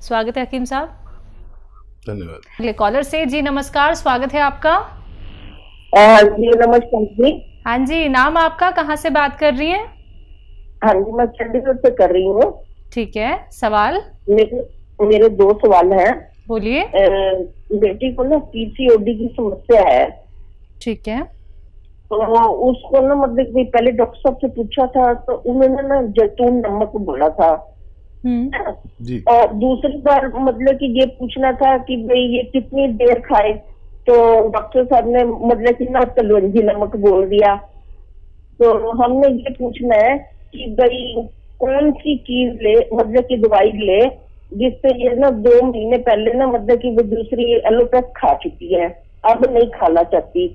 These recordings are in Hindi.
स्वागत है हकीम साहब। धन्यवाद। अगले कॉलर से जी नमस्कार, स्वागत है आपका। जी नमस्कार जी। हाँ जी, नाम आपका, कहाँ से बात कर रही हैं? हाँ जी, मैं चंडीगढ़ से कर रही हूँ। ठीक है, सवाल मेरे 2 सवाल हैं। बोलिए। बेटी को ना पीसीओडी की समस्या है। ठीक है। तो उसको ना मतलब कि पहले डॉक्टर साहब से पूछा था तो उन्होंने ना जैतून नमक बोला था। जी। और दूसरी बार मतलब कि ये पूछना था कि भाई ये कितनी देर खाए, तो डॉक्टर साहब ने मतलब कि ना कलवंजी नमक बोल दिया। तो हमने ये पूछना है कि भाई कौन सी चीज ले, मतलब की दवाई ले जिससे ये ना 2 महीने पहले ना मतलब कि वो दूसरी एलोपैथ खा चुकी है, अब नहीं खाना चाहती।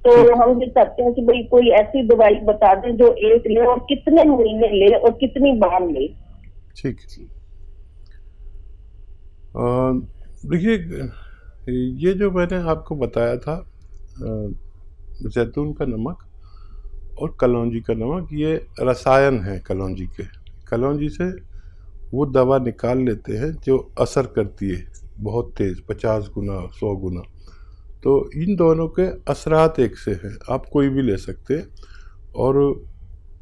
तो हम ये चाहते हैं कि भाई कोई ऐसी दवाई बता दें जो एक ले और कितने महीने ले और कितनी बार ले। ठीक। देखिए, ये जो मैंने आपको बताया था, जैतून का नमक और कलौंजी का नमक, ये रसायन है कलौंजी के। कलौंजी से वो दवा निकाल लेते हैं जो असर करती है बहुत तेज़, 50 गुना 100 गुना। तो इन दोनों के असरात एक से हैं, आप कोई भी ले सकते हैं। और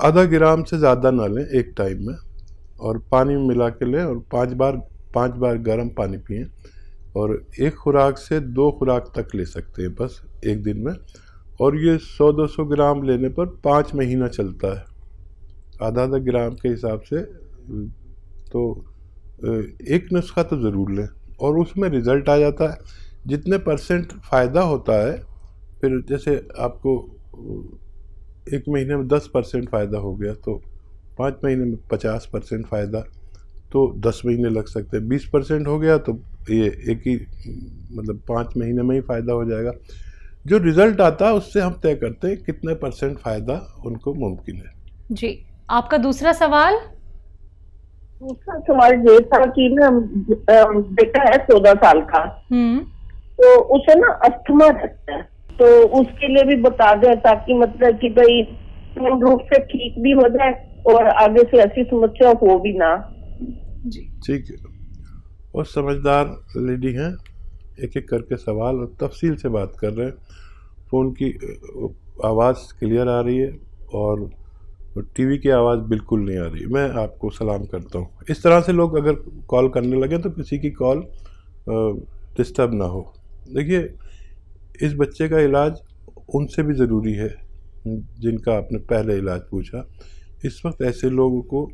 आधा ग्राम से ज़्यादा ना लें एक टाइम में, और पानी में मिला के लें, और 5 बार गर्म पानी पिएं। और 1 खुराक से 2 खुराक तक ले सकते हैं बस एक दिन में। और ये 100-200 ग्राम लेने पर 5 महीना चलता है, आधा ग्राम के हिसाब से। तो एक नुस्खा तो ज़रूर लें और उसमें रिज़ल्ट आ जाता है। जितने % फ़ायदा होता है, फिर जैसे आपको 1 महीने में 10% फ़ायदा हो गया तो 5 महीने में 50% फ़ायदा, तो 10 महीने लग सकते हैं। 20% हो गया तो ये एक ही मतलब 5 महीने में ही फ़ायदा हो जाएगा। जो रिज़ल्ट आता है उससे हम तय करते हैं कितने % फ़ायदा उनको मुमकिन है। जी, आपका दूसरा सवाल? दूसरा सवाल ये था कि ना बेटा है 14 साल का, तो उसे ना अस्थमा रहता है, तो उसके लिए भी बता दें ताकि मतलब कि भाई पूर्ण रूप से ठीक भी हो जाए और आगे से ऐसी समस्या हो भी ना। जी ठीक है, और समझदार लेडी हैं, एक एक करके सवाल और तफसील से बात कर रहे हैं। फ़ोन की आवाज़ क्लियर आ रही है और टीवी की आवाज़ बिल्कुल नहीं आ रही। मैं आपको सलाम करता हूँ। इस तरह से लोग अगर कॉल करने लगे तो किसी की कॉल डिस्टर्ब ना हो। देखिए, इस बच्चे का इलाज उनसे भी ज़रूरी है जिनका आपने पहले इलाज पूछा। इस वक्त ऐसे लोगों को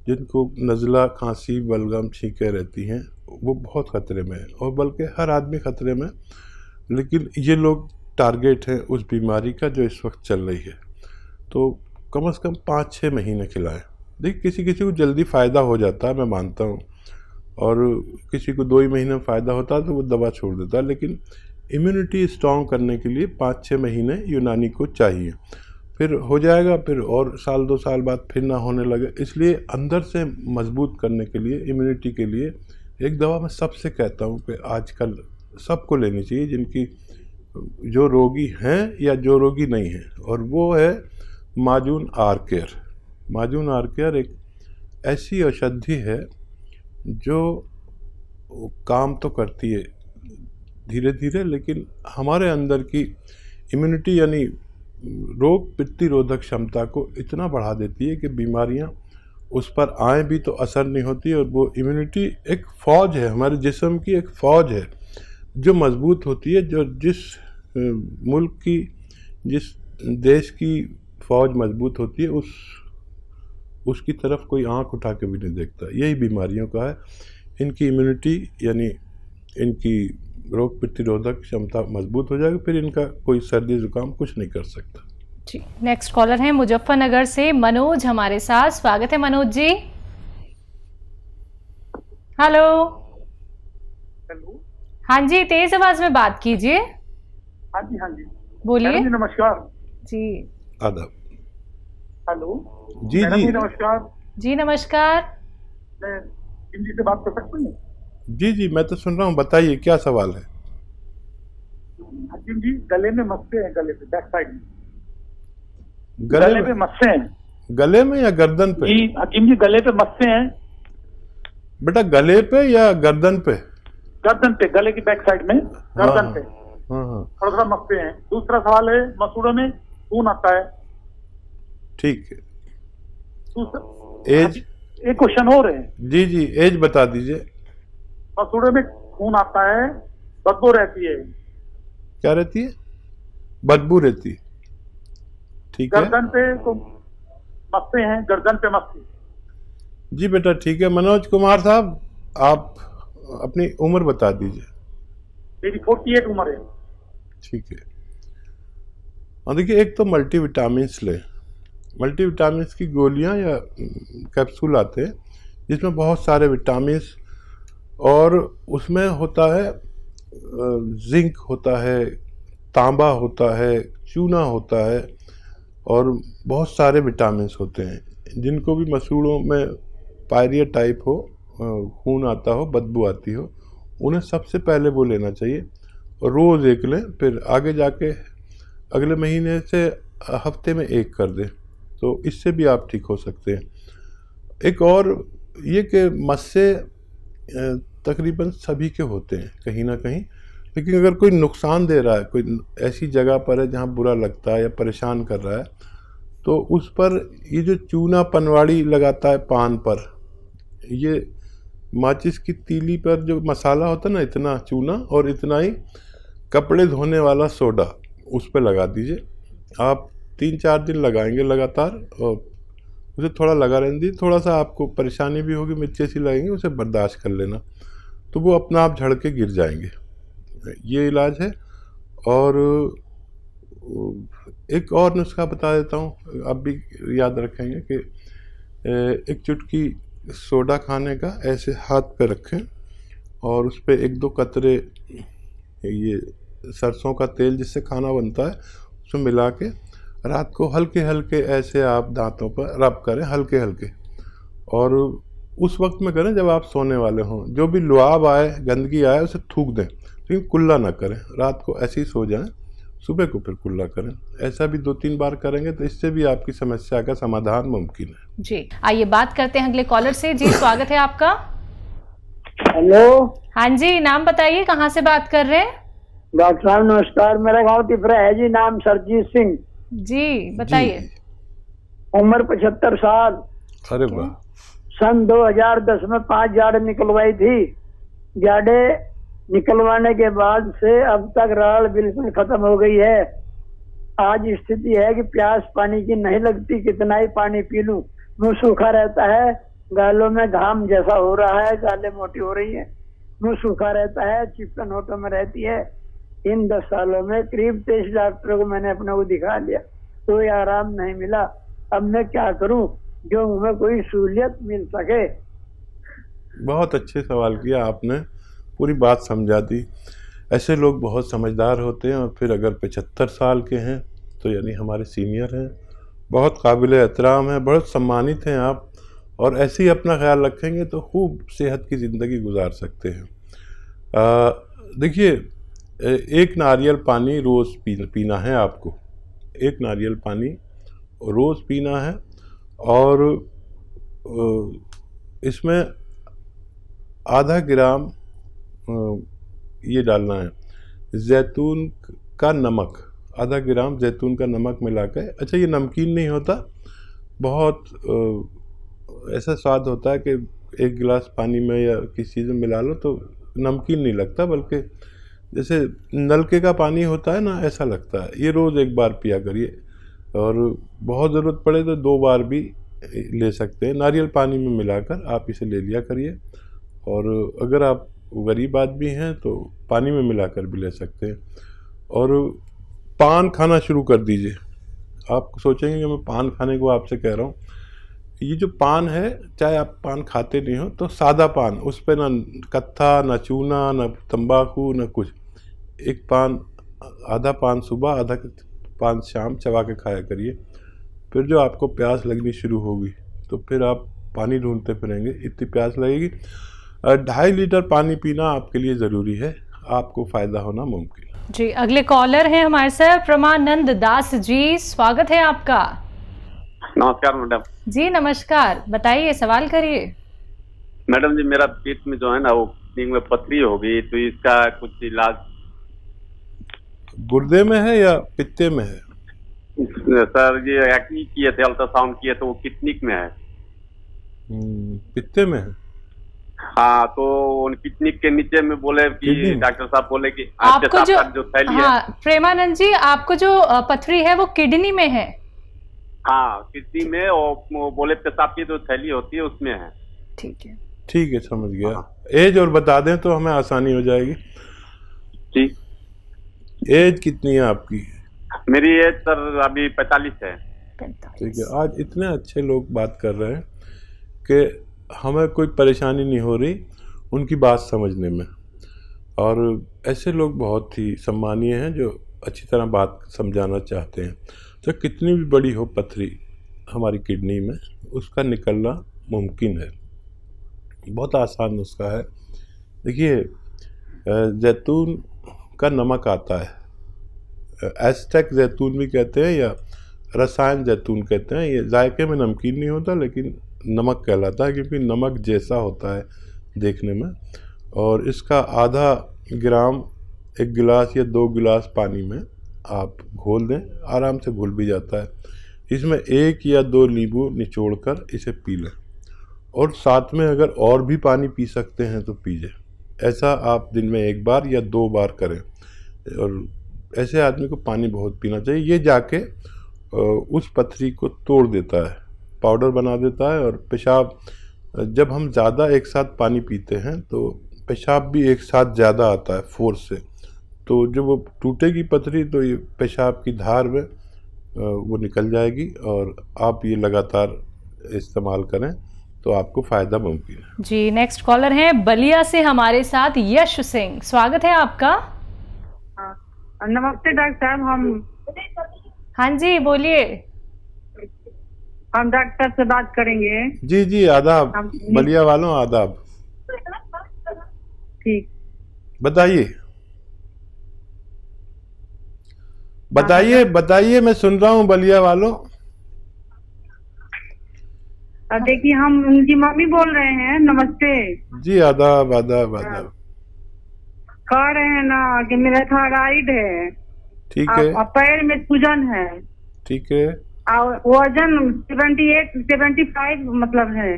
जिनको नज़ला, खांसी, बलगम, छींकें रहती हैं, वो बहुत ख़तरे में है, और बल्कि हर आदमी ख़तरे में। लेकिन ये लोग टारगेट हैं उस बीमारी का जो इस वक्त चल रही है। तो कम से कम 5-6 महीने खिलाएं। देखिए, किसी किसी को जल्दी फ़ायदा हो जाता है, मैं मानता हूँ, और किसी को 2 ही महीने में फ़ायदा होता है तो वो दवा छोड़ देता है। लेकिन इम्यूनिटी स्ट्रॉन्ग करने के लिए 5-6 महीने यूनानी को चाहिए, फिर हो जाएगा। फिर और साल 2 साल बाद फिर ना होने लगे। इसलिए अंदर से मजबूत करने के लिए, इम्यूनिटी के लिए, एक दवा मैं सबसे कहता हूँ कि आजकल सबको लेनी चाहिए, जिनकी जो रोगी हैं या जो रोगी नहीं हैं, और वो है माजून आर केयर। माजून आर केयर एक ऐसी औषधि है जो काम तो करती है धीरे धीरे, लेकिन हमारे अंदर की इम्यूनिटी यानी रोग प्रतिरोधक क्षमता को इतना बढ़ा देती है कि बीमारियां उस पर आए भी तो असर नहीं होती। और वो इम्यूनिटी एक फ़ौज है, हमारे जिस्म की एक फ़ौज है जो मजबूत होती है। जो जिस मुल्क की, जिस देश की फ़ौज मजबूत होती है, उसकी तरफ कोई आंख उठा के भी नहीं देखता। यही बीमारियों का है। इनकी इम्यूनिटी यानी इनकी रोग प्रतिरोधक क्षमता मजबूत हो जाएगी, फिर इनका कोई सर्दी जुकाम कुछ नहीं कर सकता। जी, नेक्स्ट कॉलर है मुजफ्फरनगर से मनोज हमारे साथ। स्वागत है मनोज जी। हेलो। हेलो। हाँ जी, तेज आवाज में बात कीजिए। हाँ जी, हाँ जी। बोलिए। मैडम जी नमस्कार। जी। आदाब। हेलो। जी मैडम जी जी नमस्कार। जी नमस्कार। मैं जी से बात कर सकती हूँ? जी जी, मैं तो सुन रहा हूँ, बताइए क्या सवाल है। हकीम जी, गले में मस्से हैं, गले पे बैक साइड में गले गले में? पे मस्से हैं। गले में या गर्दन पे? जी हकीम जी, गले पे मस्से हैं। बेटा गले पे या गर्दन पे? गर्दन पे, गले की बैक साइड में, गर्दन पे हाँ। थोड़ा सा मसते हैं। दूसरा सवाल है, मसूड़ों में खून आता है। ठीक है। दूसरा एज? एक क्वेश्चन और है। जी जी, एज बता दीजिए। मसूड़ों में खून आता है, बदबू रहती है। क्या रहती है? बदबू रहती है। ठीक है गर्दन पे तो मसते हैं, गर्दन पे मसते। जी बेटा, ठीक है। मनोज कुमार साहब, आप अपनी उम्र बता दीजिए। मेरी 48 उम्र है। ठीक है। और देखिए, एक तो मल्टीविटामिन्स लें। मल्टीविटामिन्स की गोलियां या कैप्सूल आते हैं जिसमें बहुत सारे विटामिन्स, और उसमें होता है जिंक होता है, तांबा होता है, चूना होता है, और बहुत सारे विटामिन्स होते हैं। जिनको भी मसूड़ों में पायरिया टाइप हो, खून आता हो, बदबू आती हो, उन्हें सबसे पहले वो लेना चाहिए। रोज़ एक लें, फिर आगे जाके अगले महीने से हफ्ते में एक कर दें, तो इससे भी आप ठीक हो सकते हैं। एक और ये कि मस्से तकरीबन सभी के होते हैं कहीं ना कहीं, लेकिन अगर कोई नुकसान दे रहा है, कोई ऐसी जगह पर है जहाँ बुरा लगता है या परेशान कर रहा है, तो उस पर ये जो चूना पनवाड़ी लगाता है पान पर, ये माचिस की तीली पर जो मसाला होता है ना, इतना चूना और इतना ही कपड़े धोने वाला सोडा उस पर लगा दीजिए। आप 3-4 दिन लगाएंगे लगातार, और उसे थोड़ा लगा रहने दीजिए। थोड़ा सा आपको परेशानी भी होगी, मिर्ची सी लगेंगी, उसे बर्दाश्त कर लेना, तो वो अपना आप झड़ के गिर जाएंगे। ये इलाज है। और एक और नुस्खा बता देता हूँ, आप भी याद रखेंगे कि एक चुटकी सोडा खाने का ऐसे हाथ पे रखें, और उस पर 1-2 कतरे ये सरसों का तेल जिससे खाना बनता है उसमें मिला के रात को हल्के हल्के ऐसे आप दांतों पर रब करें, हल्के हल्के, और उस वक्त में करें जब आप सोने वाले हों। जो भी लुआब आए, गंदगी आए, उसे थूक दें, लेकिन कुल्ला ना करें। रात को ऐसे ही सो जाएं, सुबह को फिर कुल्ला करें। ऐसा भी 2-3 बार करेंगे तो इससे भी आपकी समस्या का समाधान मुमकिन है। जी, आइए बात करते हैं अगले कॉलर से। जी, स्वागत है आपका। हेलो हाँ जी, नाम बताइए, कहाँ से बात कर रहे हैं? डॉक्टर साहब नमस्कार, मेरा गांव तिपरा है जी, नाम सरजीत सिंह, जी बताइए। उम्र 75 साल। अरे वाह। सन 2010 में 5 जाड़े निकलवाई थी। जाड़े निकलवाने के बाद से अब तक राड़ बिल्कुल खत्म हो गई है। आज स्थिति है कि प्यास पानी की नहीं लगती, कितना ही पानी पी लूं, मुंह सूखा रहता है, गालों में घाम जैसा हो रहा है, गालें मोटी हो रही है, मुंह सूखा रहता है, चिपकन होठों में रहती है। इन 10 सालों में करीब 23 डॉक्टरों को मैंने अपने को दिखा लिया, कोई आराम नहीं मिला। अब मैं क्या करूं जो हमें कोई सहूलियत मिल सके। बहुत अच्छे सवाल किया आपने, पूरी बात समझा दी। ऐसे लोग बहुत समझदार होते हैं, और फिर अगर 75 साल के हैं तो यानी हमारे सीनियर हैं, बहुत काबिल एहतराम हैं, बहुत सम्मानित हैं आप, और ऐसे ही अपना ख्याल रखेंगे तो खूब सेहत की ज़िंदगी गुजार सकते हैं। देखिए, एक नारियल पानी रोज़ पीना है आपको, एक नारियल पानी रोज़ पीना है, और इसमें आधा ग्राम ये डालना है जैतून का नमक, आधा ग्राम जैतून का नमक मिला के। अच्छा, ये नमकीन नहीं होता, बहुत ऐसा स्वाद होता है कि एक गिलास पानी में या किसी चीज़ में मिला लो तो नमकीन नहीं लगता, बल्कि जैसे नलके का पानी होता है ना, ऐसा लगता है। ये रोज़ 1 बार पिया करिए, और बहुत ज़रूरत पड़े तो 2 बार भी ले सकते हैं। नारियल पानी में मिलाकर आप इसे ले लिया करिए, और अगर आप गरीब आदमी हैं तो पानी में मिलाकर भी ले सकते हैं। और पान खाना शुरू कर दीजिए। आप सोचेंगे कि मैं पान खाने को आपसे कह रहा हूँ, ये जो पान है, चाहे आप पान खाते नहीं हो तो सादा पान, उस पर ना कत्था, ना चूना, ना तंबाकू, ना कुछ, एक पान, आधा पान सुबह, आधा पान शाम चबा के खाया करिए। फिर जो आपको प्यास लगनी शुरू होगी तो फिर आप पानी ढूंढते फिरेंगे, इतनी प्यास लगेगी। 2.5 लीटर पानी पीना आपके लिए ज़रूरी है, आपको फ़ायदा होना मुमकिन है। जी, अगले कॉलर हैं हमारे साथ प्रमानंद दास जी, स्वागत है आपका। नमस्कार मैडम। जी नमस्कार, बताइए, सवाल करिए। मैडम जी, मेरा पेट में जो है ना वो किडनी में पथरी हो गई, तो इसका कुछ इलाज। गुर्दे में है या पित्ते में है? सर ये एक्नी किए थे, अल्ट्रासाउंड किए तो वो किडनी में है। पित्ते में है। हाँ, तो उन किडनी के नीचे में बोले कि किडनी? डॉक्टर साहब बोले कि आपको जो थैली है। हाँ प्रेमानंद जी, आपको जो पथरी है वो किडनी में है। हाँ, किडनी में, और वो बोले पेशाब की जो थैली होती है उसमें है। ठीक है। ठीक है, समझ गया। एज और बता दें तो हमें आसानी हो जाएगी। ठीक। एज कितनी है आपकी? मेरी एज सर अभी 45 है। ठीक है। आज इतने अच्छे लोग बात कर रहे हैं कि हमें कोई परेशानी नहीं हो रही उनकी बात समझने में, और ऐसे लोग बहुत ही सम्मानीय हैं जो अच्छी तरह बात समझाना चाहते हैं। तो कितनी भी बड़ी हो पथरी हमारी किडनी में, उसका निकलना मुमकिन है, बहुत आसान नुस्खा है। देखिए, जैतून का नमक आता है, एस्टेक जैतून भी कहते हैं या रसायन जैतून कहते हैं। ये जायके में नमकीन नहीं होता लेकिन नमक कहलाता है, क्योंकि नमक जैसा होता है देखने में। और इसका आधा ग्राम 1 गिलास या 2 गिलास पानी में आप घोल दें, आराम से घुल भी जाता है। इसमें 1 या 2 नींबू निचोड़कर इसे पी लें, और साथ में अगर और भी पानी पी सकते हैं तो पीजिए। ऐसा आप दिन में 1 बार या 2 बार करें, और ऐसे आदमी को पानी बहुत पीना चाहिए। ये जाके उस पथरी को तोड़ देता है, पाउडर बना देता है। और पेशाब, जब हम ज़्यादा एक साथ पानी पीते हैं तो पेशाब भी एक साथ ज़्यादा आता है फोर्स से, तो जब वो टूटेगी पथरी तो ये पेशाब की धार में वो निकल जाएगी। और आप ये लगातार इस्तेमाल करें तो आपको फ़ायदा मुमकिन है। जी, नेक्स्ट कॉलर हैं बलिया से हमारे साथ यश सिंह, स्वागत है आपका। नमस्ते डॉक्टर साहब। हाँ जी, बोलिए। हम डॉक्टर से बात करेंगे। जी जी, आदाब बलिया वालों, आदाब। ठीक, बताइए बताइए बताइए, मैं सुन रहा हूँ बलिया वालों। देखिए, हम उनकी मम्मी बोल रहे हैं। नमस्ते जी, आदाब आदाब आदाब। कह रहे हैं ना कि मेरा थायराइड है, ठीक है, और पैर में सूजन है, ठीक है। और वजन 75 मतलब है।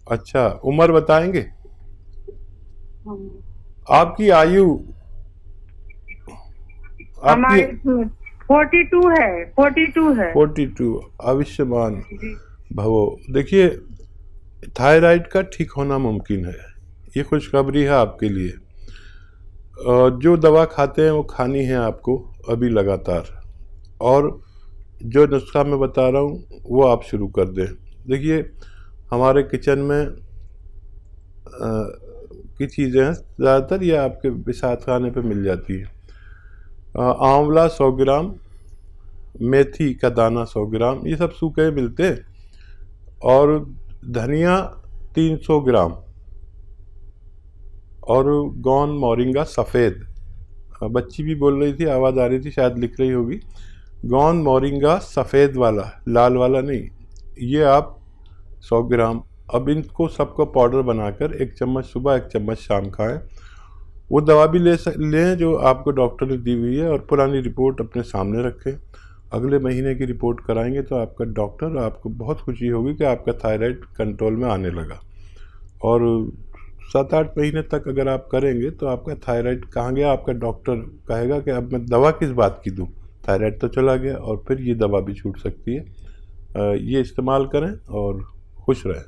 अच्छा, उम्र बताएंगे? आपकी आयु? हमारी आपकी 42 है। 42। आयुष्मान भवो। देखिए, थायराइड का ठीक होना मुमकिन है, ये खुशखबरी है आपके लिए। जो दवा खाते हैं वो खानी है आपको अभी लगातार, और जो नुस्खा मैं बता रहा हूँ वो आप शुरू कर दें। देखिए, हमारे किचन में की चीज़ें हैं, ज़्यादातर ये आपके विसात खाने पे मिल जाती है। आंवला 100 ग्राम, मेथी का दाना 100 ग्राम, ये सब सूखे मिलते हैं। और धनिया 300 ग्राम, और गौन मोरिंगा सफ़ेद। बच्ची भी बोल रही थी, आवाज़ आ रही थी, शायद लिख रही होगी। गौन मोरिंगा सफ़ेद वाला, लाल वाला नहीं। ये आप 100 ग्राम। अब इनको सबको पाउडर बनाकर 1 चम्मच सुबह 1 चम्मच शाम खाएं। वो दवा भी लें जो आपको डॉक्टर ने दी हुई है, और पुरानी रिपोर्ट अपने सामने रखें। अगले महीने की रिपोर्ट कराएंगे तो आपका डॉक्टर, आपको बहुत खुशी होगी कि आपका थायराइड कंट्रोल में आने लगा। और 7-8 महीने तक अगर आप करेंगे तो आपका थायराइड कहाँ गया, आपका डॉक्टर कहेगा कि अब मैं दवा किस बात की दूँ, थायराइड तो चला गया, और फिर ये दवा भी छूट सकती है। ये इस्तेमाल करें और खुश रहें।